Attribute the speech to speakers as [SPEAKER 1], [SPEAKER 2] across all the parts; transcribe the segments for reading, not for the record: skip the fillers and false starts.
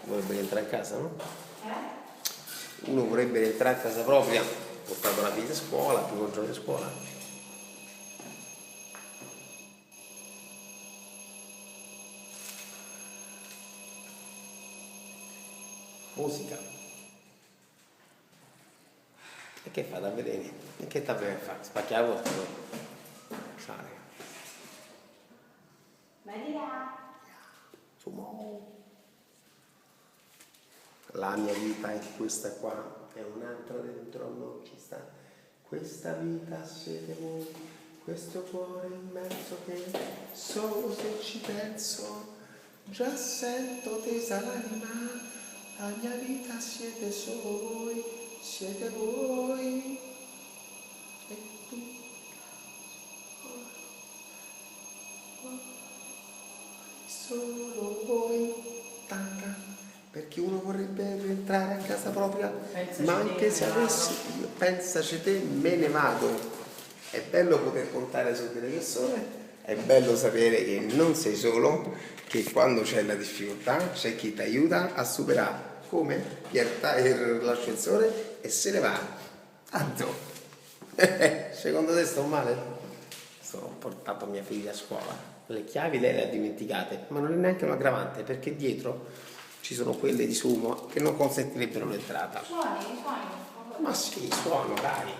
[SPEAKER 1] vorrebbe rientrare a casa, no? Uno vorrebbe rientrare a casa propria, portato la figlia a scuola, primo giorno di scuola. Musica. E che fa da vedere? E che sta per fare? Spacchia la porta, no? Sale.
[SPEAKER 2] Maria.
[SPEAKER 1] Sumo. La mia vita è questa qua, è un'altra dentro non ci sta. Questa vita siete voi, questo cuore immenso che solo se ci penso già sento tesa l'anima. La mia vita siete solo voi, siete voi e tu. Solo voi, tanca, perché uno vorrebbe rientrare a casa propria, ma anche se avessi, io pensaci te, me ne vado. È bello poter contare su delle persone, è bello sapere che non sei solo, che quando c'è la difficoltà c'è chi ti aiuta a superare, come l'ascensore e se ne va. Tanto, secondo te sto male? Ho portato mia figlia a scuola. Le chiavi lei le ha dimenticate, ma non è neanche un aggravante perché dietro ci sono quelle di sumo che non consentirebbero l'entrata.
[SPEAKER 2] Suoni.
[SPEAKER 1] Ma sì, suono, dai.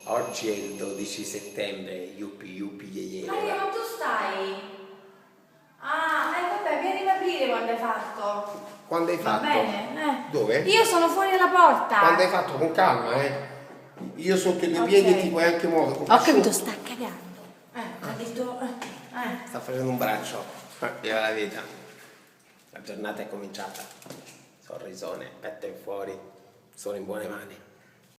[SPEAKER 1] Oggi è il 12 settembre, yuppie ye.
[SPEAKER 2] Maria, ma tu stai? Vabbè, vieni a aprire quando hai fatto.
[SPEAKER 1] Quando hai fatto?
[SPEAKER 2] Va bene?
[SPEAKER 1] Dove?
[SPEAKER 2] Io sono fuori alla porta.
[SPEAKER 1] Quando hai fatto, con calma, Io sotto i tuoi piedi ti puoi anche muovere.
[SPEAKER 2] Ho capito, sta cagando. Ha detto...
[SPEAKER 1] Sta facendo un braccio. Viva la vita. La giornata è cominciata. Sorrisone, petto in fuori. Sono in buone mani.